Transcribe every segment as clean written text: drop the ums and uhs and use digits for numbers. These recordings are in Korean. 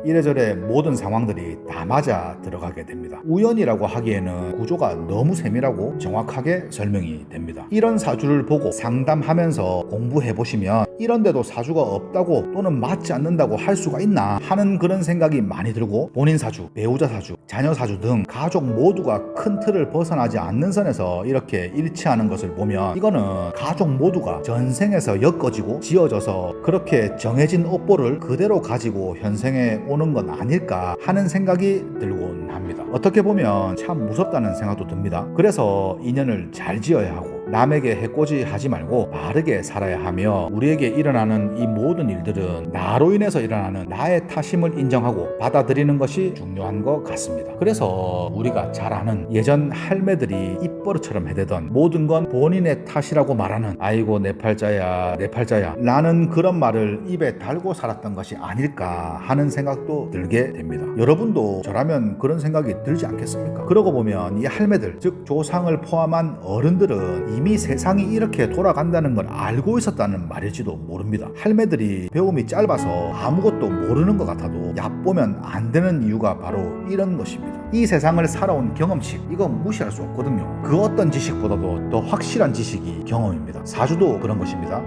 이래저래 모든 상황들이 다 맞아 들어가게 됩니다. 우연이라고 하기에는 구조가 너무 세밀하고 정확하게 설명이 됩니다. 이런 사주를 보고 상담하면서 공부해보시면 이런데도 사주가 없다고 또는 맞지 않는다고 할 수가 있나 하는 그런 생각이 많이 들고, 본인 사주, 배우자 사주, 자녀 사주 등 가족 모두가 큰 틀을 벗어나지 않는 선에서 이렇게 일치하는 것을 보면 이거는 가족 모두가 전생에서 엮어지고 지어져서 그렇게 정해진 업보를 그대로 가지고 현생에 오는 건 아닐까 하는 생각이 들곤 합니다. 어떻게 보면 참 무섭다는 생각도 듭니다. 그래서 인연을 잘 지어야 하고 남에게 해코지 하지 말고 바르게 살아야 하며, 우리에게 일어나는 이 모든 일들은 나로 인해서 일어나는 나의 탓임을 인정하고 받아들이는 것이 중요한 것 같습니다. 그래서 우리가 잘 아는 예전 할매들이 입버릇처럼 해대던 모든 건 본인의 탓이라고 말하는 아이고 내 팔자야 내 팔자야 라는 그런 말을 입에 달고 살았던 것이 아닐까 하는 생각도 들게 됩니다. 여러분도 저라면 그런 생각이 들지 않겠습니까? 그러고 보면 이 할매들, 즉 조상을 포함한 어른들은 이미 세상이 이렇게 돌아간다는 걸 알고 있었다는 말일지도 모릅니다. 할매들이 배움이 짧아서 아무것도 모르는 것 같아도 얕보면 안 되는 이유가 바로 이런 것입니다. 이 세상을 살아온 경험치, 이거 무시할 수 없거든요. 그 어떤 지식보다도 더 확실한 지식이 경험입니다. 사주도 그런 것입니다.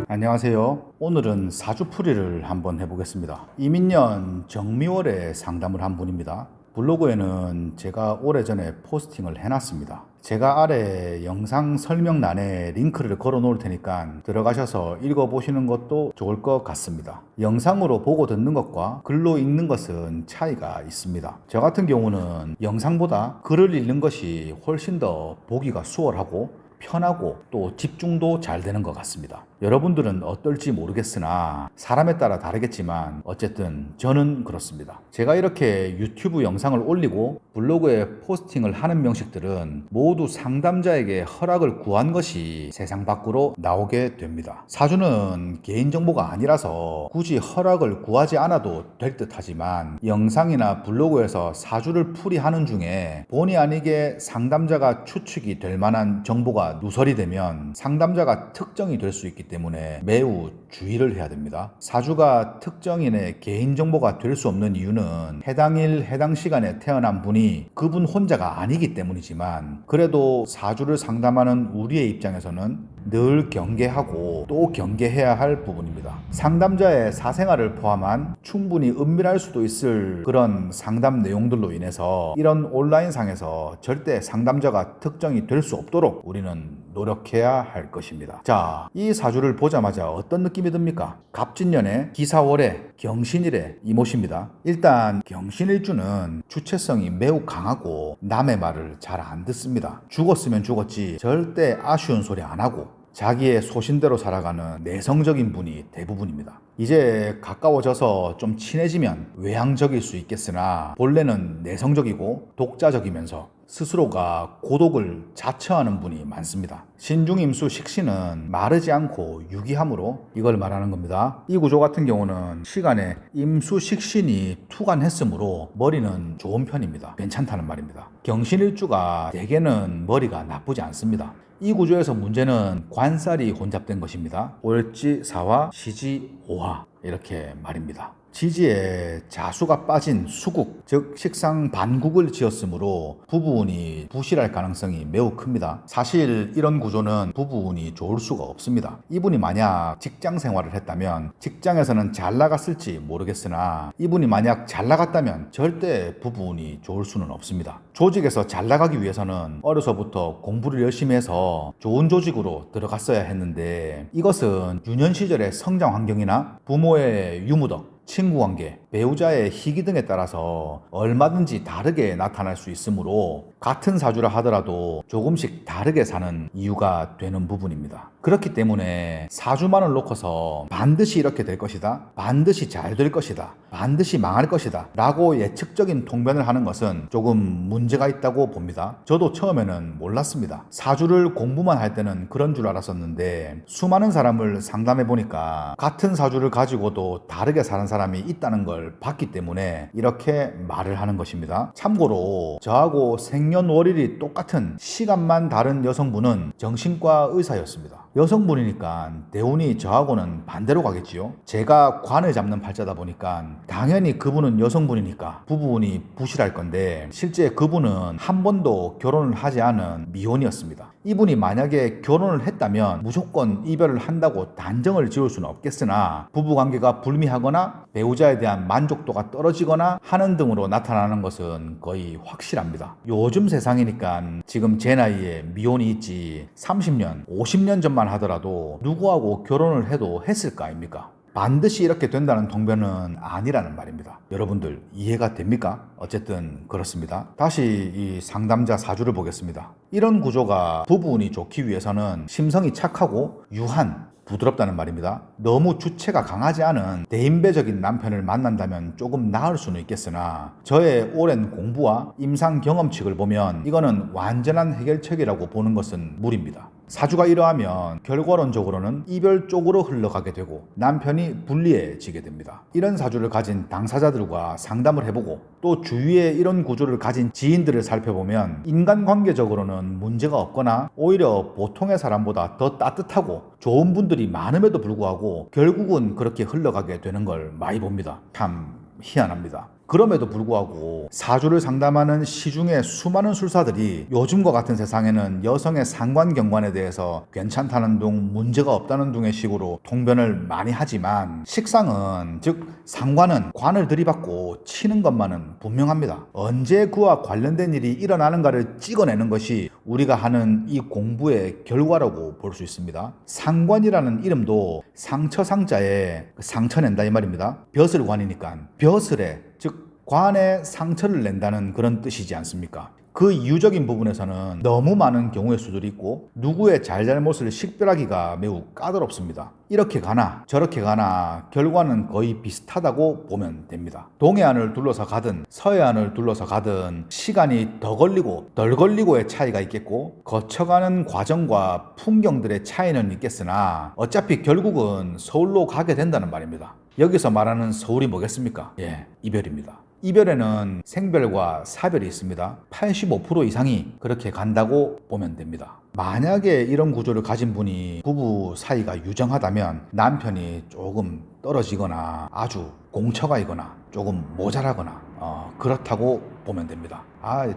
안녕하세요. 오늘은 사주풀이를 한번 해보겠습니다. 이민년 정미월에 상담을 한 분입니다. 블로그에는 제가 오래전에 포스팅을 해놨습니다. 제가 아래 영상 설명란에 링크를 걸어 놓을 테니까 들어가셔서 읽어보시는 것도 좋을 것 같습니다. 영상으로 보고 듣는 것과 글로 읽는 것은 차이가 있습니다. 저 같은 경우는 영상보다 글을 읽는 것이 훨씬 더 보기가 수월하고 편하고 또 집중도 잘 되는 것 같습니다. 여러분들은 어떨지 모르겠으나 사람에 따라 다르겠지만 어쨌든 저는 그렇습니다. 제가 이렇게 유튜브 영상을 올리고 블로그에 포스팅을 하는 명식들은 모두 상담자에게 허락을 구한 것이 세상 밖으로 나오게 됩니다. 사주는 개인정보가 아니라서 굳이 허락을 구하지 않아도 될 듯 하지만, 영상이나 블로그에서 사주를 풀이하는 중에 본의 아니게 상담자가 추측이 될 만한 정보가 누설이 되면 상담자가 특정이 될 수 있기 때문에 매우 주의를 해야 됩니다. 사주가 특정인의 개인정보가 될 수 없는 이유는 해당일 해당 시간에 태어난 분이 그분 혼자가 아니기 때문이지만, 그래도 사주를 상담하는 우리의 입장에서는 늘 경계하고 또 경계해야 할 부분입니다. 상담자의 사생활을 포함한 충분히 은밀할 수도 있을 그런 상담 내용들로 인해서 이런 온라인상에서 절대 상담자가 특정이 될 수 없도록 우리는 노력해야 할 것입니다. 자, 이 사주를 보자마자 어떤 느낌이 듭니까? 갑진년에 기사월에 경신일에 이모십니다. 일단 경신일주는 주체성이 매우 강하고 남의 말을 잘 안 듣습니다. 죽었으면 죽었지 절대 아쉬운 소리 안 하고 자기의 소신대로 살아가는 내성적인 분이 대부분입니다. 이제 가까워져서 좀 친해지면 외향적일 수 있겠으나 본래는 내성적이고 독자적이면서 스스로가 고독을 자처하는 분이 많습니다. 신중임수 식신은 마르지 않고 유기함으로 이걸 말하는 겁니다. 이 구조 같은 경우는 시간에 임수 식신이 투관했으므로 머리는 좋은 편입니다. 괜찮다는 말입니다. 경신일주가 대개는 머리가 나쁘지 않습니다. 이 구조에서 문제는 관살이 혼잡된 것입니다. 올지사화, 시지오화 이렇게 말입니다. 지지에 자수가 빠진 수국, 즉 식상 반국을 지었으므로 부부운이 부실할 가능성이 매우 큽니다. 사실 이런 구조는 부부운이 좋을 수가 없습니다. 이분이 만약 직장 생활을 했다면 직장에서는 잘 나갔을지 모르겠으나, 이분이 만약 잘 나갔다면 절대 부부운이 좋을 수는 없습니다. 조직에서 잘 나가기 위해서는 어려서부터 공부를 열심히 해서 좋은 조직으로 들어갔어야 했는데, 이것은 유년 시절의 성장 환경이나 부모의 유무덕, 친구관계, 배우자의 희귀 등에 따라서 얼마든지 다르게 나타날 수 있으므로 같은 사주라 하더라도 조금씩 다르게 사는 이유가 되는 부분입니다. 그렇기 때문에 사주만을 놓고서 반드시 이렇게 될 것이다, 반드시 잘 될 것이다, 반드시 망할 것이다 라고 예측적인 통변을 하는 것은 조금 문제가 있다고 봅니다. 저도 처음에는 몰랐습니다. 사주를 공부만 할 때는 그런 줄 알았었는데 수많은 사람을 상담해 보니까 같은 사주를 가지고도 다르게 사는 사람이 있다는 걸 봤기 때문에 이렇게 말을 하는 것입니다. 참고로 저하고 생년월일이 똑같은 시간만 다른 여성분은 정신과 의사였습니다. 여성분이니까 대운이 저하고는 반대로 가겠지요. 제가 관을 잡는 팔자다 보니까 당연히 그분은 여성분이니까 부부운이 부실할 건데, 실제 그분은 한 번도 결혼을 하지 않은 미혼이었습니다. 이분이 만약에 결혼을 했다면 무조건 이별을 한다고 단정을 지을 수는 없겠으나, 부부관계가 불미하거나 배우자에 대한 만족도가 떨어지거나 하는 등으로 나타나는 것은 거의 확실합니다. 요즘 세상이니까 지금 제 나이에 미혼이 있지 30년, 50년 전만 하더라도 누구하고 결혼을 해도 했을 거 아닙니까? 반드시 이렇게 된다는 통변은 아니라는 말입니다. 여러분들 이해가 됩니까? 어쨌든 그렇습니다. 다시 이 상담자 사주를 보겠습니다. 이런 구조가 부부운이 좋기 위해서는 심성이 착하고 유한, 부드럽다는 말입니다. 너무 주체가 강하지 않은 대인배적인 남편을 만난다면 조금 나을 수는 있겠으나, 저의 오랜 공부와 임상 경험칙을 보면 이거는 완전한 해결책이라고 보는 것은 무리입니다. 사주가 이러하면 결과론적으로는 이별 쪽으로 흘러가게 되고 남편이 불리해지게 됩니다. 이런 사주를 가진 당사자들과 상담을 해보고 또 주위에 이런 구조를 가진 지인들을 살펴보면 인간관계적으로는 문제가 없거나 오히려 보통의 사람보다 더 따뜻하고 좋은 분들이 많음에도 불구하고 결국은 그렇게 흘러가게 되는 걸 많이 봅니다. 참 희한합니다. 그럼에도 불구하고 사주를 상담하는 시중의 수많은 술사들이 요즘과 같은 세상에는 여성의 상관경관에 대해서 괜찮다는 둥, 문제가 없다는 둥의 식으로 통변을 많이 하지만, 식상은, 즉 상관은 관을 들이받고 치는 것만은 분명합니다. 언제 그와 관련된 일이 일어나는가를 찍어내는 것이 우리가 하는 이 공부의 결과라고 볼 수 있습니다. 상관이라는 이름도 상처상자에 상처낸다 이 말입니다. 벼슬관이니까 벼슬에, 즉 관에 상처를 낸다는 그런 뜻이지 않습니까? 그 이유적인 부분에서는 너무 많은 경우의 수들이 있고 누구의 잘잘못을 식별하기가 매우 까다롭습니다. 이렇게 가나 저렇게 가나 결과는 거의 비슷하다고 보면 됩니다. 동해안을 둘러서 가든 서해안을 둘러서 가든 시간이 더 걸리고 덜 걸리고의 차이가 있겠고 거쳐가는 과정과 풍경들의 차이는 있겠으나 어차피 결국은 서울로 가게 된다는 말입니다. 여기서 말하는 서울이 뭐겠습니까? 이별입니다. 이별에는 생별과 사별이 있습니다. 85% 이상이 그렇게 간다고 보면 됩니다. 만약에 이런 구조를 가진 분이 부부 사이가 유정하다면 남편이 조금 떨어지거나 아주 공처가이거나 조금 모자라거나 그렇다고 보면 됩니다.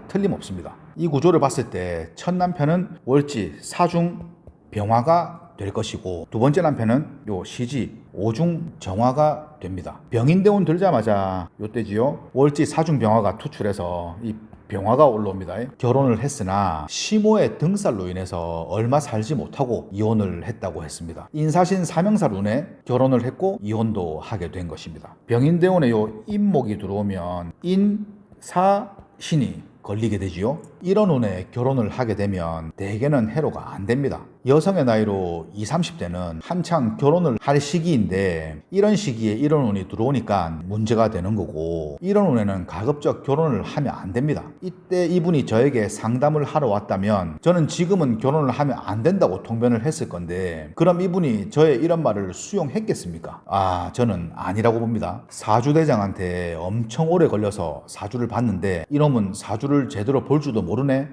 틀림없습니다. 이 구조를 봤을 때 첫 남편은 월지, 사중, 병화가 될 것이고 두 번째 남편은 시지, 오중, 정화가 됩니다. 병인대운 들자마자 요때지요, 월지, 사중, 병화가 투출해서 이 병화가 올라옵니다. 결혼을 했으나 시모의 등살로 인해서 얼마 살지 못하고 이혼을 했다고 했습니다. 인사신 사명살운에 결혼을 했고 이혼도 하게 된 것입니다. 병인대운에 인목이 들어오면 인사신이 걸리게 되지요. 이런 운에 결혼을 하게 되면 대개는 해로가 안 됩니다. 여성의 나이로 20, 30대는 한창 결혼을 할 시기인데 이런 시기에 이런 운이 들어오니까 문제가 되는 거고, 이런 운에는 가급적 결혼을 하면 안 됩니다. 이때 이분이 저에게 상담을 하러 왔다면 저는 지금은 결혼을 하면 안 된다고 통변을 했을 건데, 그럼 이분이 저의 이런 말을 수용했겠습니까? 저는 아니라고 봅니다. 사주대장한테 엄청 오래 걸려서 사주를 봤는데 이놈은 사주를 제대로 볼 줄도 모르네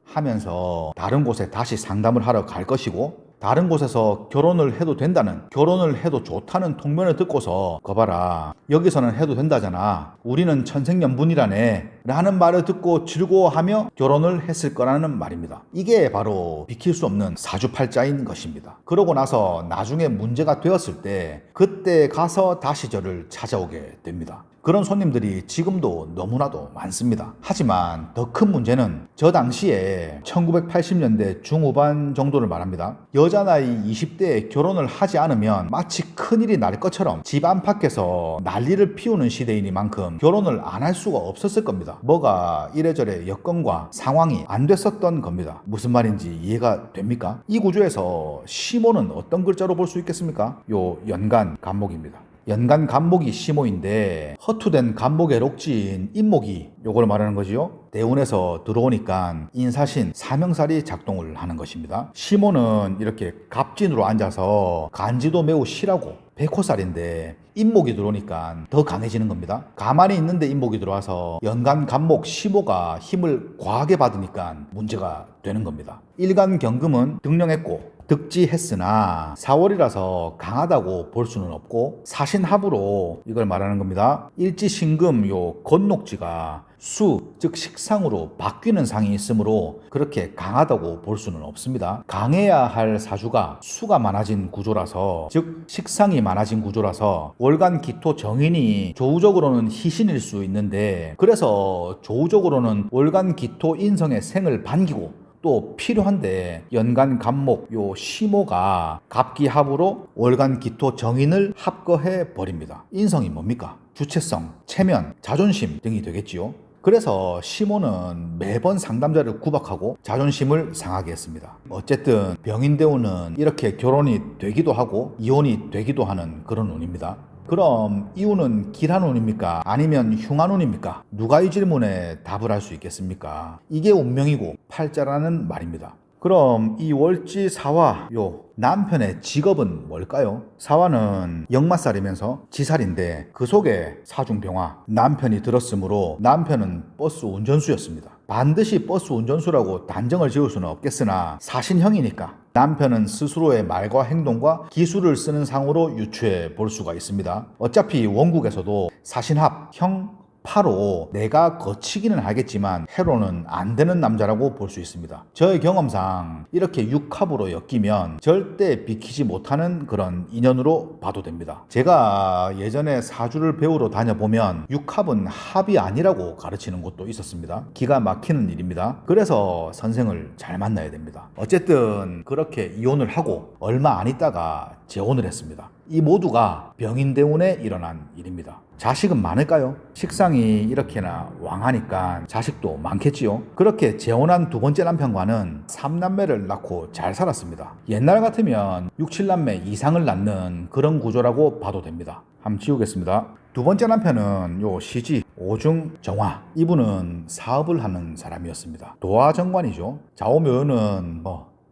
하면서 다른 곳에 다시 상담을 하러 갈 것이고, 다른 곳에서 결혼을 해도 된다는, 결혼을 해도 좋다는 통면을 듣고서 거봐라 여기서는 해도 된다잖아, 우리는 천생연분이라네 라는 말을 듣고 즐거워하며 결혼을 했을 거라는 말입니다. 이게 바로 비킬 수 없는 사주팔자인 것입니다. 그러고 나서 나중에 문제가 되었을 때 그때 가서 다시 저를 찾아오게 됩니다. 그런 손님들이 지금도 너무나도 많습니다. 하지만 더 큰 문제는 저 당시에 1980년대 중후반 정도를 말합니다. 여자 나이 20대에 결혼을 하지 않으면 마치 큰일이 날 것처럼 집 안팎에서 난리를 피우는 시대이니만큼 결혼을 안 할 수가 없었을 겁니다. 뭐가 이래저래 여건과 상황이 안 됐었던 겁니다. 무슨 말인지 이해가 됩니까? 이 구조에서 시모는 어떤 글자로 볼 수 있겠습니까? 연간 간목입니다. 연간 간목이 시모인데 허투된 간목의 록지인 인목이 요걸 말하는 거지요. 대운에서 들어오니까 인사신 사명살이 작동을 하는 것입니다. 시모는 이렇게 갑진으로 앉아서 간지도 매우 실하고 백호살인데 인목이 들어오니까 더 강해지는 겁니다. 가만히 있는데 인목이 들어와서 연간 간목 시모가 힘을 과하게 받으니까 문제가 되는 겁니다. 일간 경금은 등령했고 득지했으나 4월이라서 강하다고 볼 수는 없고 사신합으로 이걸 말하는 겁니다. 일지신금 요 건녹지가 수, 즉 식상으로 바뀌는 상이 있으므로 그렇게 강하다고 볼 수는 없습니다. 강해야 할 사주가 수가 많아진 구조라서, 즉 식상이 많아진 구조라서 월간 기토 정인이 조우적으로는 희신일 수 있는데, 그래서 조우적으로는 월간 기토 인성의 생을 반기고 또 필요한데 연간 갑목 요 시모가 갑기합으로 월간 기토 정인을 합거해 버립니다. 인성이 뭡니까? 주체성, 체면, 자존심 등이 되겠지요. 그래서 시모는 매번 상담자를 구박하고 자존심을 상하게 했습니다. 어쨌든 병인대운은 이렇게 결혼이 되기도 하고 이혼이 되기도 하는 그런 운입니다. 그럼 이 운은 길한 운입니까? 아니면 흉한 운입니까? 누가 이 질문에 답을 할 수 있겠습니까? 이게 운명이고 팔자라는 말입니다. 그럼 이 월지 사화 요 남편의 직업은 뭘까요? 사화는 역마살이면서 지살인데 그 속에 사중병화 남편이 들었으므로 남편은 버스 운전수였습니다. 반드시 버스 운전수라고 단정을 지을 수는 없겠으나 사신형이니까 남편은 스스로의 말과 행동과 기술을 쓰는 상으로 유추해 볼 수가 있습니다. 어차피 원국에서도 사신합, 형, 파로 내가 거치기는 하겠지만 해로는 안 되는 남자라고 볼 수 있습니다. 저의 경험상 이렇게 육합으로 엮이면 절대 비키지 못하는 그런 인연으로 봐도 됩니다. 제가 예전에 사주를 배우러 다녀보면 육합은 합이 아니라고 가르치는 곳도 있었습니다. 기가 막히는 일입니다. 그래서 선생을 잘 만나야 됩니다. 어쨌든 그렇게 이혼을 하고 얼마 안 있다가 재혼을 했습니다. 이 모두가 병인대운에 일어난 일입니다. 자식은 많을까요? 식상이 이렇게나 왕하니까 자식도 많겠지요. 그렇게 재혼한 두 번째 남편과는 3남매를 낳고 잘 살았습니다. 옛날 같으면 6, 7남매 이상을 낳는 그런 구조라고 봐도 됩니다. 한번 지우겠습니다. 두 번째 남편은 요 시지 오중정화, 이분은 사업을 하는 사람이었습니다. 도화정관이죠. 좌우묘는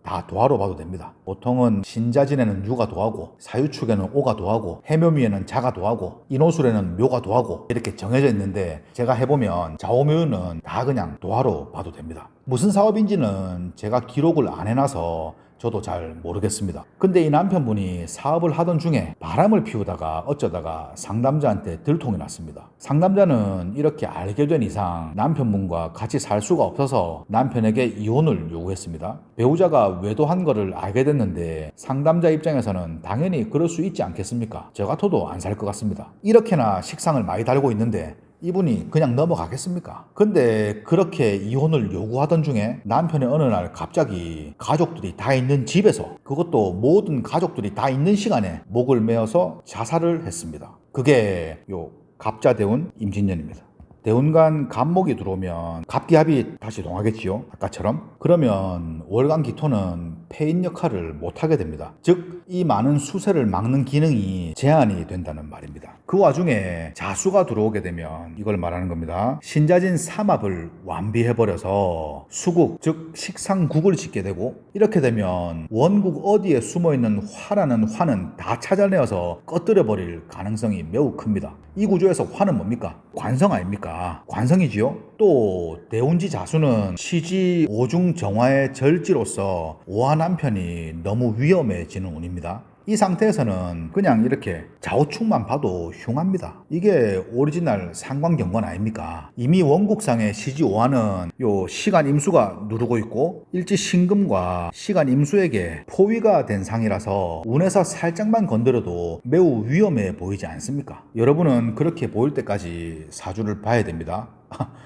다 도화로 봐도 됩니다. 보통은 신자진에는 유가 도화고, 사유축에는 오가 도화고, 해묘미에는 자가 도화고, 인호술에는 묘가 도화고 이렇게 정해져 있는데, 제가 해보면 좌우묘는 다 그냥 도화로 봐도 됩니다. 무슨 사업인지는 제가 기록을 안 해놔서 저도 잘 모르겠습니다. 근데 이 남편분이 사업을 하던 중에 바람을 피우다가 어쩌다가 상담자한테 들통이 났습니다. 상담자는 이렇게 알게 된 이상 남편분과 같이 살 수가 없어서 남편에게 이혼을 요구했습니다. 배우자가 외도한 거를 알게 됐는데 상담자 입장에서는 당연히 그럴 수 있지 않겠습니까? 저 같아도 안 살 것 같습니다. 이렇게나 식상을 많이 달고 있는데 이분이 그냥 넘어가겠습니까? 근데 그렇게 이혼을 요구하던 중에 남편이 어느 날 갑자기 가족들이 다 있는 집에서, 그것도 모든 가족들이 다 있는 시간에 목을 메어서 자살을 했습니다. 그게 요 갑자대운 임진년입니다. 대운간 갑목이 들어오면 갑기합이 다시 동하겠지요. 아까처럼. 그러면 월간 기토는 폐인 역할을 못하게 됩니다. 즉 이 많은 수세를 막는 기능이 제한이 된다는 말입니다. 그 와중에 자수가 들어오게 되면 이걸 말하는 겁니다. 신자진 삼합을 완비해버려서 수국, 즉 식상국을 짓게 되고, 이렇게 되면 원국 어디에 숨어있는 화라는 화는 다 찾아내어서 꺼뜨려버릴 가능성이 매우 큽니다. 이 구조에서 화는 뭡니까? 관성 아닙니까? 관성이지요. 또 대운지 자수는 시지 오중정화의 절지로서 오화 남편이 너무 위험해지는 운입니다. 이 상태에서는 그냥 이렇게 좌우축만 봐도 흉합니다. 이게 오리지널 상관경관 아닙니까? 이미 원국상의 시지 오화는 요 시간 임수가 누르고 있고 일지 신금과 시간 임수에게 포위가 된 상이라서 운에서 살짝만 건드려도 매우 위험해 보이지 않습니까? 여러분은 그렇게 보일 때까지 사주를 봐야 됩니다.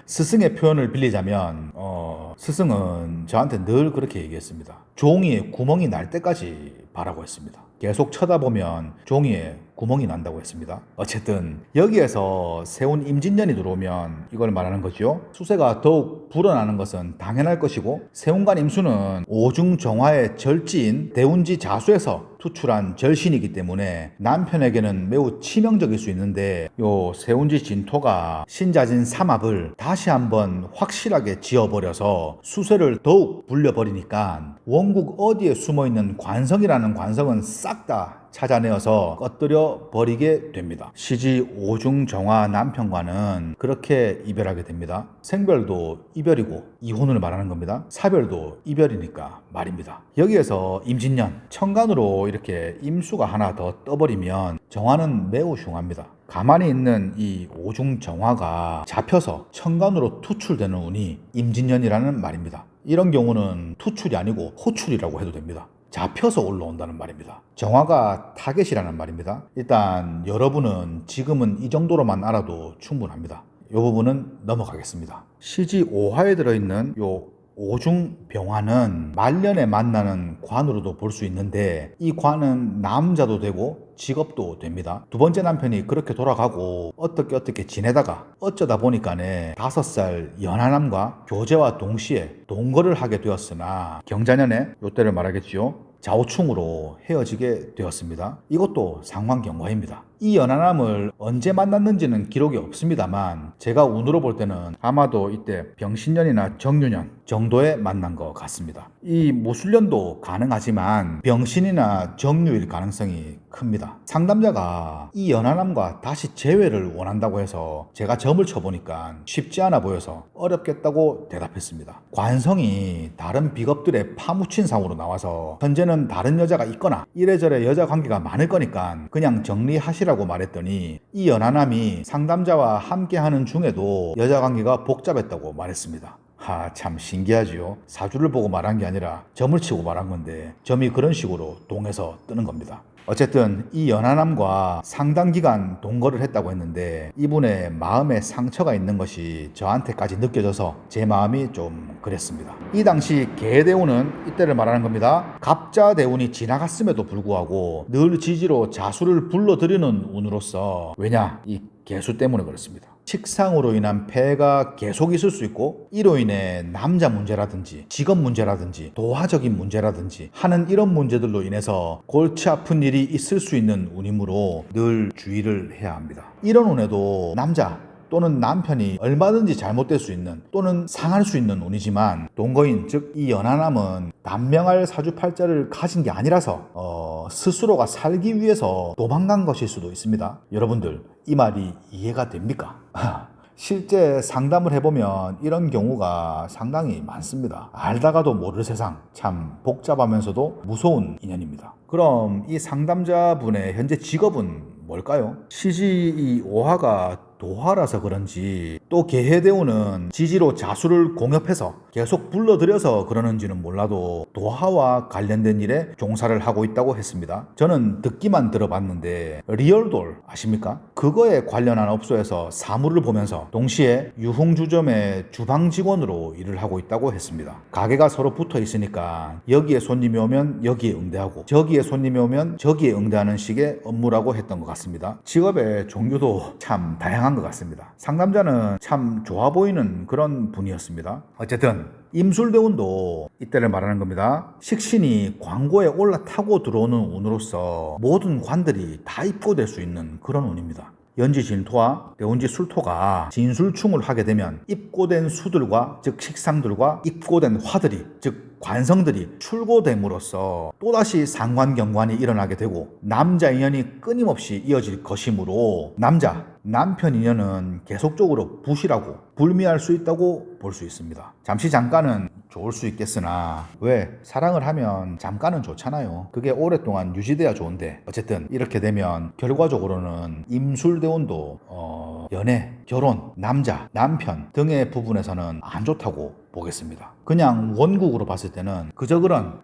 스승의 표현을 빌리자면 스승은 저한테 늘 그렇게 얘기했습니다. 종이에 구멍이 날 때까지 바라고 했습니다. 계속 쳐다보면 종이에 구멍이 난다고 했습니다. 어쨌든 여기에서 세운 임진년이 들어오면 이걸 말하는 거죠. 수세가 더욱 불어나는 것은 당연할 것이고, 세운간 임수는 오중정화의 절지인 대운지 자수에서 투출한 절신이기 때문에 남편에게는 매우 치명적일 수 있는데, 요 세운지 진토가 신자진 삼합을 다시 한번 확실하게 지어버려서 수세를 더욱 불려버리니까 원국 어디에 숨어있는 관성이라는 관성은 싹 다 찾아내어서 꺼뜨려 버리게 됩니다. 시지 오중정화 남편과는 그렇게 이별하게 됩니다. 생별도 이별이고 이혼을 말하는 겁니다. 사별도 이별이니까 말입니다. 여기에서 임진년 천간으로 이렇게 임수가 하나 더 떠버리면 정화는 매우 흉합니다. 가만히 있는 이 오중정화가 잡혀서 천간으로 투출되는 운이 임진년이라는 말입니다. 이런 경우는 투출이 아니고 호출이라고 해도 됩니다. 잡혀서 올라온다는 말입니다. 정화가 타겟이라는 말입니다. 일단 여러분은 지금은 이 정도로만 알아도 충분합니다. 이 부분은 넘어가겠습니다. 시지 오화에 들어있는 요 오중병화는 말년에 만나는 관으로도 볼 수 있는데 이 관은 남자도 되고 직업도 됩니다. 두 번째 남편이 그렇게 돌아가고 어떻게 지내다가 어쩌다 보니까네 5살 연하남과 교제와 동시에 동거를 하게 되었으나 경자년에 요때를 말하겠지요. 좌우충으로 헤어지게 되었습니다. 이것도 상황경과입니다. 이 연하남을 언제 만났는지는 기록이 없습니다만 제가 운으로 볼 때는 아마도 이때 병신년이나 정유년 정도에 만난 것 같습니다. 이 무술년도 가능하지만 병신이나 정유일 가능성이 큽니다. 상담자가 이 연하남과 다시 재회를 원한다고 해서 제가 점을 쳐보니까 쉽지 않아 보여서 어렵겠다고 대답했습니다. 관성이 다른 비겁들의 파묻힌 상으로 나와서 현재는 다른 여자가 있거나 이래저래 여자 관계가 많을 거니까 그냥 정리하시라고 말했더니 이 연하남이 상담자와 함께하는 중에도 여자 관계가 복잡했다고 말했습니다. 참 신기하지요. 사주를 보고 말한 게 아니라 점을 치고 말한 건데 점이 그런 식으로 동에서 뜨는 겁니다. 어쨌든 이 연하남과 상당 기간 동거를 했다고 했는데 이분의 마음에 상처가 있는 것이 저한테까지 느껴져서 제 마음이 좀 그랬습니다. 이 당시 계대운은 이때를 말하는 겁니다. 갑자대운이 지나갔음에도 불구하고 늘 지지로 자수를 불러들이는 운으로서 왜냐? 이 개수 때문에 그렇습니다. 식상으로 인한 폐가 계속 있을 수 있고 이로 인해 남자 문제라든지 직업 문제라든지 도화적인 문제라든지 하는 이런 문제들로 인해서 골치 아픈 일이 있을 수 있는 운이므로 늘 주의를 해야 합니다. 이런 운에도 남자 또는 남편이 얼마든지 잘못될 수 있는 또는 상할 수 있는 운이지만 동거인 즉 이 연하남은 단명할 사주팔자를 가진 게 아니라서 스스로가 살기 위해서 도망간 것일 수도 있습니다. 여러분들 이 말이 이해가 됩니까? 실제 상담을 해보면 이런 경우가 상당히 많습니다. 알다가도 모를 세상 참 복잡하면서도 무서운 인연입니다. 그럼 이 상담자분의 현재 직업은 뭘까요? 시지 이 오화가 도화라서 그런지 또 계해대운은 지지로 자수를 공협해서 계속 불러들여서 그러는지는 몰라도 도화와 관련된 일에 종사를 하고 있다고 했습니다. 저는 듣기만 들어봤는데 리얼돌 아십니까? 그거에 관련한 업소에서 사무를 보면서 동시에 유흥주점의 주방 직원으로 일을 하고 있다고 했습니다. 가게가 서로 붙어 있으니까 여기에 손님이 오면 여기에 응대하고 저기에 손님이 오면 저기에 응대하는 식의 업무라고 했던 것 같습니다. 직업의 종류도 참 다양한 것 같습니다. 상담자는 참 좋아 보이는 그런 분이었습니다. 어쨌든 임술대운도 이때를 말하는 겁니다. 식신이 광고에 올라타고 들어오는 운으로서 모든 관들이 다 입고될 수 있는 그런 운입니다. 연지진토와 대운지술토가 진술충을 하게 되면 입고된 수들과 즉 식상들과 입고된 화들이 즉 관성들이 출고됨으로써 또다시 상관경관이 일어나게 되고 남자 인연이 끊임없이 이어질 것이므로 남편 인연은 계속적으로 부실하고 불미할 수 있다고 볼 수 있습니다. 잠깐은 좋을 수 있겠으나 왜 사랑을 하면 잠깐은 좋잖아요. 그게 오랫동안 유지돼야 좋은데 어쨌든 이렇게 되면 결과적으로는 임술대운도 연애, 결혼, 남편 등의 부분에서는 안 좋다고 보겠습니다. 그냥 원국으로 봤을 때는 그저 그런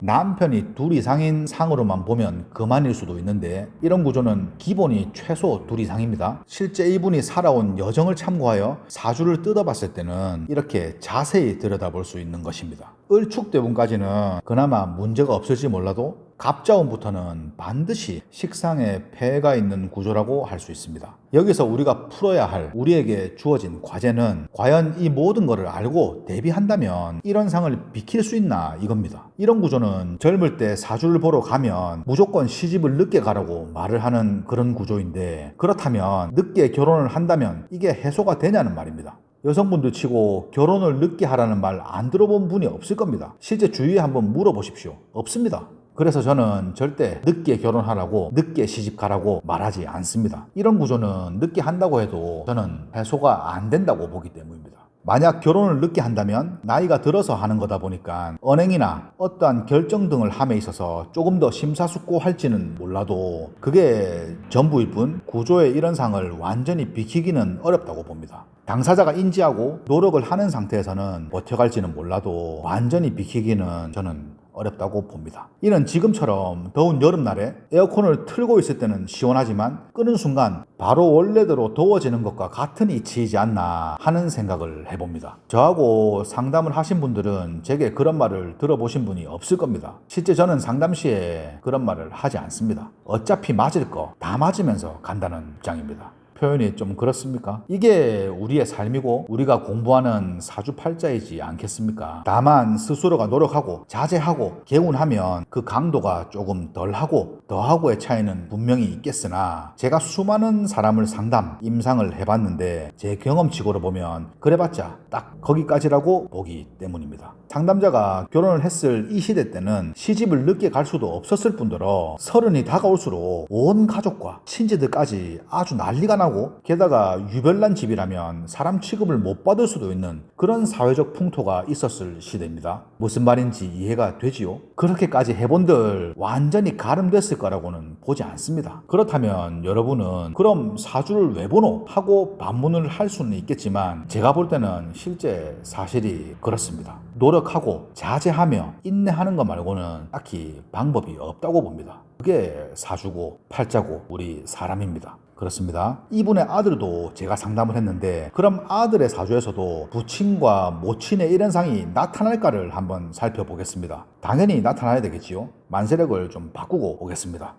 남편이 둘 이상인 상으로만 보면 그만일 수도 있는데 이런 구조는 기본이 최소 둘 이상입니다. 실제 이분이 살아온 여정을 참고하여 사주를 뜯어봤을 때는 이렇게 자세히 들여다볼 수 있는 것입니다. 을축대운까지는 그나마 문제가 없을지 몰라도 갑자운부터는 반드시 식상에 폐가 있는 구조라고 할 수 있습니다. 여기서 우리가 풀어야 할 우리에게 주어진 과제는 과연 이 모든 것을 알고 대비한다면 이런 상을 비킬 수 있나 이겁니다. 이런 구조는 젊을 때 사주를 보러 가면 무조건 시집을 늦게 가라고 말을 하는 그런 구조인데 그렇다면 늦게 결혼을 한다면 이게 해소가 되냐는 말입니다. 여성분들 치고 결혼을 늦게 하라는 말 안 들어본 분이 없을 겁니다. 실제 주위에 한번 물어보십시오. 없습니다. 그래서 저는 절대 늦게 결혼하라고 늦게 시집 가라고 말하지 않습니다. 이런 구조는 늦게 한다고 해도 저는 해소가 안 된다고 보기 때문입니다. 만약 결혼을 늦게 한다면 나이가 들어서 하는 거다 보니까 언행이나 어떠한 결정 등을 함에 있어서 조금 더 심사숙고할지는 몰라도 그게 전부일 뿐 구조의 이런 상을 완전히 비키기는 어렵다고 봅니다. 당사자가 인지하고 노력을 하는 상태에서는 버텨갈지는 몰라도 완전히 비키기는 저는 어렵다고 봅니다. 이는 지금처럼 더운 여름날에 에어컨을 틀고 있을 때는 시원하지만 끄는 순간 바로 원래대로 더워지는 것과 같은 이치이지 않나 하는 생각을 해봅니다. 저하고 상담을 하신 분들은 제게 그런 말을 들어보신 분이 없을 겁니다. 실제 저는 상담 시에 그런 말을 하지 않습니다. 어차피 맞을 거 다 맞으면서 간다는 입장입니다. 표현이 좀 그렇습니까? 이게 우리의 삶이고 우리가 공부하는 사주팔자이지 않겠습니까? 다만 스스로가 노력하고 자제하고 개운하면 그 강도가 조금 덜하고 더하고의 차이는 분명히 있겠으나 제가 수많은 사람을 상담, 임상을 해봤는데 제 경험치고로 보면 그래봤자 딱 거기까지라고 보기 때문입니다. 상담자가 결혼을 했을 이 시대 때는 시집을 늦게 갈 수도 없었을 뿐더러 30이 다가올수록 온 가족과 친지들까지 아주 난리가 나고 게다가 유별난 집이라면 사람 취급을 못 받을 수도 있는 그런 사회적 풍토가 있었을 시대입니다. 무슨 말인지 이해가 되지요? 그렇게까지 해본들 완전히 가름됐을 거라고는 보지 않습니다. 그렇다면 여러분은 그럼 사주를 왜 보노? 하고 반문을 할 수는 있겠지만 제가 볼 때는 실제 사실이 그렇습니다. 노력하고 자제하며 인내하는 것 말고는 딱히 방법이 없다고 봅니다. 그게 사주고 팔자고 우리 사람입니다. 그렇습니다. 이분의 아들도 제가 상담을 했는데 그럼 아들의 사주에서도 부친과 모친의 이런 상이 나타날까를 한번 살펴보겠습니다. 당연히 나타나야 되겠지요. 만세력을 좀 바꾸고 오겠습니다.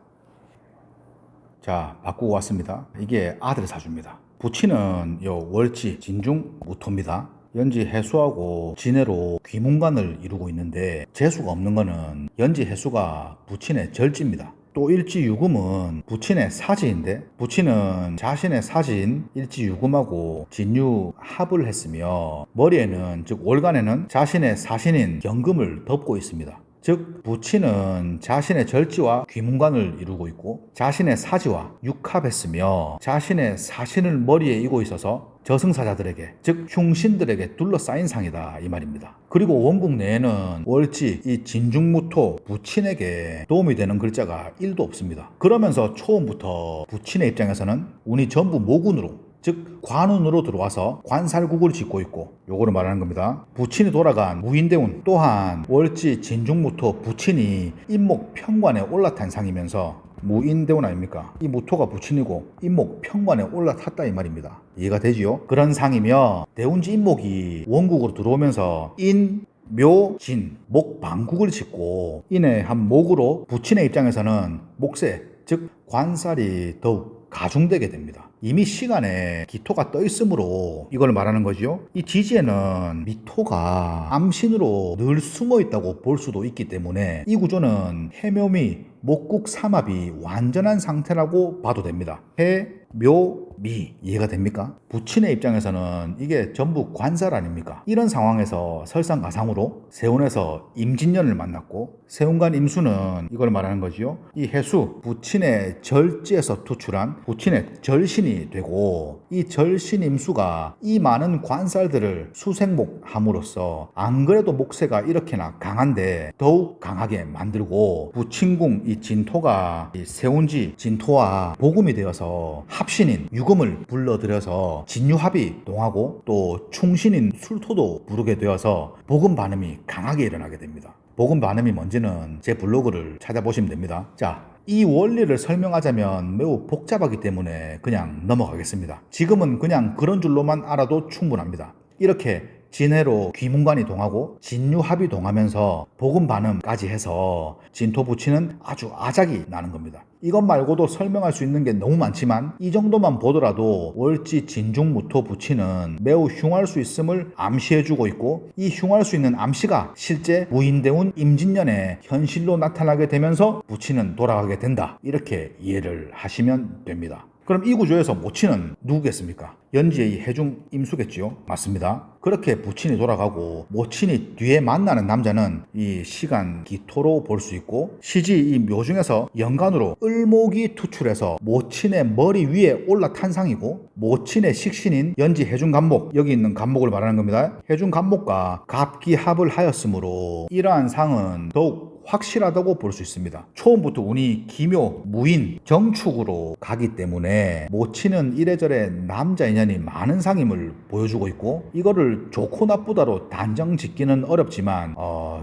자, 바꾸고 왔습니다. 이게 아들의 사주입니다. 부친은 월지, 진중, 무토입니다. 연지 해수하고 진해로 귀문관을 이루고 있는데 재수가 없는 거는 연지 해수가 부친의 절지입니다. 또 일지유금은 부친의 사지인데 부친은 자신의 사지인 일지유금하고 진유합을 했으며 머리에는 즉 월간에는 자신의 사신인 경금을 덮고 있습니다. 즉 부친은 자신의 절지와 귀문관을 이루고 있고 자신의 사지와 육합했으며 자신의 사신을 머리에 이고 있어서 저승사자들에게 즉 흉신들에게 둘러싸인 상이다 이 말입니다. 그리고 원국 내에는 월지 이 진중무토 부친에게 도움이 되는 글자가 1도 없습니다. 그러면서 초음부터 부친의 입장에서는 운이 전부 모군으로 즉 관운으로 들어와서 관살국을 짓고 있고 요거를 말하는 겁니다. 부친이 돌아간 무인대운 또한 월지 진중무토 부친이 인목 평관에 올라탄 상이면서 무인대운 아닙니까? 이 무토가 부친이고 인목 평관에 올라탔다 이 말입니다. 이해가 되지요? 그런 상이며 대운지 인목이 원국으로 들어오면서 인 묘, 진, 목 방국을 짓고 인의 한 목으로 부친의 입장에서는 목세 즉 관살이 더욱 가중되게 됩니다. 이미 시간에 기토가 떠 있으므로 이걸 말하는 거죠. 이 지지에는 미토가 암신으로 늘 숨어 있다고 볼 수도 있기 때문에 이 구조는 해묘미 목국 삼합이 완전한 상태라고 봐도 됩니다. 해, 묘, 미 이해가 됩니까? 부친의 입장에서는 이게 전부 관살 아닙니까? 이런 상황에서 설상가상으로 세운에서 임진년을 만났고 세운간 임수는 이걸 말하는 거지요. 이 해수 부친의 절지에서 투출한 부친의 절신이 되고 이 절신 임수가 이 많은 관살들을 수생목함으로써 안 그래도 목세가 이렇게나 강한데 더욱 강하게 만들고 부친궁 이 진토가 이 세운지 진토와 복음이 되어서 합신인 유금을 불러들여서 진유합이 동하고 또 충신인 술토도 부르게 되어서 복음 반음이 강하게 일어나게 됩니다. 복음 반음이 뭔지는 제 블로그를 찾아보시면 됩니다. 자, 이 원리를 설명하자면 매우 복잡하기 때문에 그냥 넘어가겠습니다. 지금은 그냥 그런 줄로만 알아도 충분합니다. 이렇게 진해로 귀문관이 동하고 진유합이 동하면서 복음 반음까지 해서 진토 부치는 아주 아작이 나는 겁니다. 이것 말고도 설명할 수 있는 게 너무 많지만 이 정도만 보더라도 월지 진중무토 부치는 매우 흉할 수 있음을 암시해주고 있고 이 흉할 수 있는 암시가 실제 무인대운 임진년에 현실로 나타나게 되면서 부치는 돌아가게 된다. 이렇게 이해를 하시면 됩니다. 그럼 이 구조에서 모친은 누구겠습니까? 연지의 해중 임수겠지요? 맞습니다. 그렇게 부친이 돌아가고 모친이 뒤에 만나는 남자는 이 시간 기토로 볼 수 있고, 시지 이 묘중에서 연간으로 을목이 투출해서 모친의 머리 위에 올라탄 상이고, 모친의 식신인 연지 해중간목, 여기 있는 간목을 말하는 겁니다. 해중간목과 갑기합을 하였으므로 이러한 상은 더욱 확실하다고 볼 수 있습니다. 처음부터 운이 기묘, 무인, 정축으로 가기 때문에 모친은 이래저래 남자 인연이 많은 상임을 보여주고 있고, 이거를 좋고 나쁘다로 단정 짓기는 어렵지만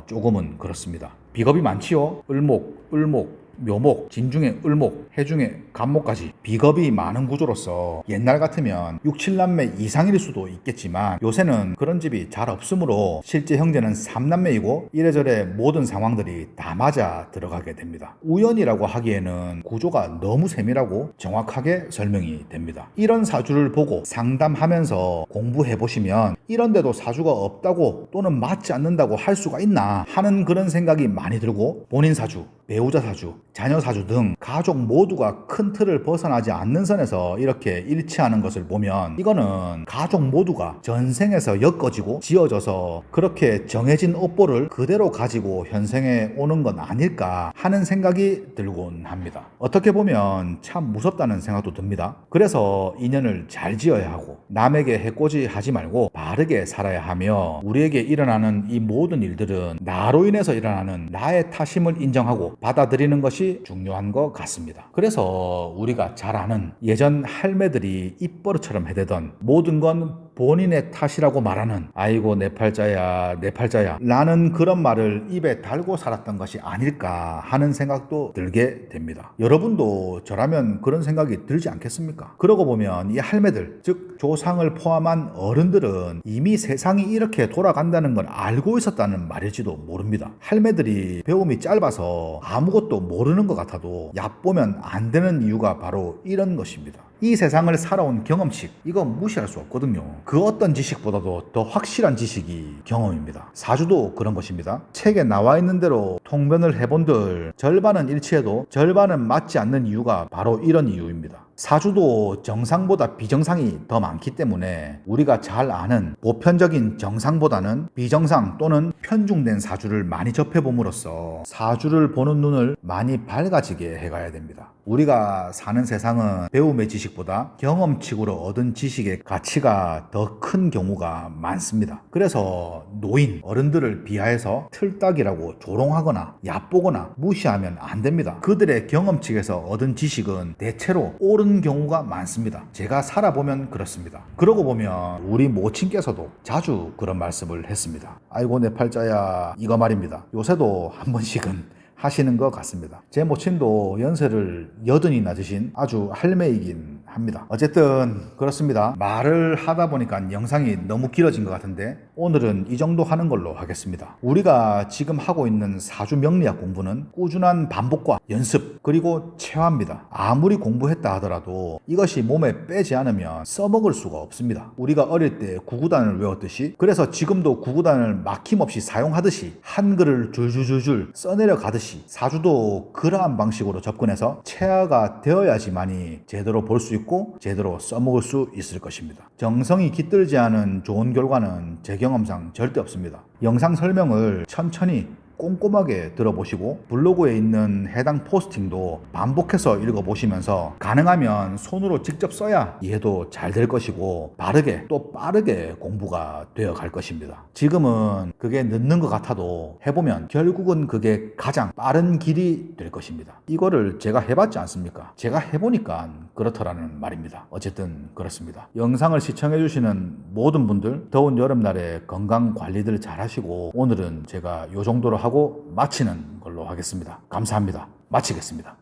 조금은 그렇습니다. 비겁이 많지요. 을목, 묘목, 진중에 을목, 해중에 간목까지 비겁이 많은 구조로서 옛날 같으면 6, 7남매 이상일 수도 있겠지만 요새는 그런 집이 잘 없으므로 실제 형제는 3남매이고 이래저래 모든 상황들이 다 맞아 들어가게 됩니다. 우연이라고 하기에는 구조가 너무 세밀하고 정확하게 설명이 됩니다. 이런 사주를 보고 상담하면서 공부해보시면 이런데도 사주가 없다고 또는 맞지 않는다고 할 수가 있나 하는 그런 생각이 많이 들고, 본인 사주, 배우자 사주, 자녀 사주 등 가족 모두가 큰 틀을 벗어나지 않는 선에서 이렇게 일치하는 것을 보면 이거는 가족 모두가 전생에서 엮어지고 지어져서 그렇게 정해진 업보를 그대로 가지고 현생에 오는 건 아닐까 하는 생각이 들곤 합니다. 어떻게 보면 참 무섭다는 생각도 듭니다. 그래서 인연을 잘 지어야 하고 남에게 해코지 하지 말고 바르게 살아야 하며, 우리에게 일어나는 이 모든 일들은 나로 인해서 일어나는 나의 탓임을 인정하고 받아들이는 것이 중요한 것 같습니다. 그래서 우리가 잘 아는 예전 할매들이 입버릇처럼 해대던 모든 건 본인의 탓이라고 말하는, 아이고 내 팔자야 내 팔자야 라는 그런 말을 입에 달고 살았던 것이 아닐까 하는 생각도 들게 됩니다. 여러분도 저라면 그런 생각이 들지 않겠습니까? 그러고 보면 이 할매들, 즉 조상을 포함한 어른들은 이미 세상이 이렇게 돌아간다는 걸 알고 있었다는 말일지도 모릅니다. 할매들이 배움이 짧아서 아무것도 모르는 것 같아도 얕보면 안 되는 이유가 바로 이런 것입니다. 이 세상을 살아온 경험칙, 이거 무시할 수 없거든요. 그 어떤 지식보다도 더 확실한 지식이 경험입니다. 사주도 그런 것입니다. 책에 나와 있는 대로 통변을 해본들 절반은 일치해도 절반은 맞지 않는 이유가 바로 이런 이유입니다. 사주도 정상보다 비정상이 더 많기 때문에 우리가 잘 아는 보편적인 정상보다는 비정상 또는 편중된 사주를 많이 접해봄으로써 사주를 보는 눈을 많이 밝아지게 해가야 됩니다. 우리가 사는 세상은 배움의 지식보다 경험칙으로 얻은 지식의 가치가 더 큰 경우가 많습니다. 그래서 노인, 어른들을 비하해서 틀딱이라고 조롱하거나 얕보거나 무시하면 안 됩니다. 그들의 경험칙에서 얻은 지식은 대체로 옳은 경우가 많습니다. 제가 살아보면 그렇습니다. 그러고 보면 우리 모친께서도 자주 그런 말씀을 했습니다. 아이고 내 팔자야, 이거 말입니다. 요새도 한 번씩은 하시는 것 같습니다. 제 모친도 연세를 80이 낮으신 아주 할매이긴 합니다. 어쨌든 그렇습니다. 말을 하다 보니까 영상이 너무 길어진 것 같은데 오늘은 이 정도 하는 걸로 하겠습니다. 우리가 지금 하고 있는 사주 명리학 공부는 꾸준한 반복과 연습 그리고 체화입니다. 아무리 공부했다 하더라도 이것이 몸에 빼지 않으면 써먹을 수가 없습니다. 우리가 어릴 때 구구단을 외웠듯이, 그래서 지금도 구구단을 막힘없이 사용하듯이 한글을 줄줄줄줄 써내려 가듯이 사주도 그러한 방식으로 접근해서 체화가 되어야지만이 제대로 볼 수 있고 제대로 써먹을 수 있을 것입니다. 정성이 깃들지 않은 좋은 결과는 제 경험상 절대 없습니다. 영상 설명을 천천히 꼼꼼하게 들어보시고 블로그에 있는 해당 포스팅도 반복해서 읽어보시면서 가능하면 손으로 직접 써야 이해도 잘 될 것이고 바르게 또 빠르게 공부가 되어 갈 것입니다. 지금은 그게 늦는 것 같아도 해보면 결국은 그게 가장 빠른 길이 될 것입니다. 이거를 제가 해봤지 않습니까? 제가 해보니까 그렇더라는 말입니다. 어쨌든 그렇습니다. 영상을 시청해주시는 모든 분들 더운 여름날에 건강 관리들 잘 하시고, 오늘은 제가 요 정도로 하고 마치는 걸로 하겠습니다. 감사합니다. 마치겠습니다.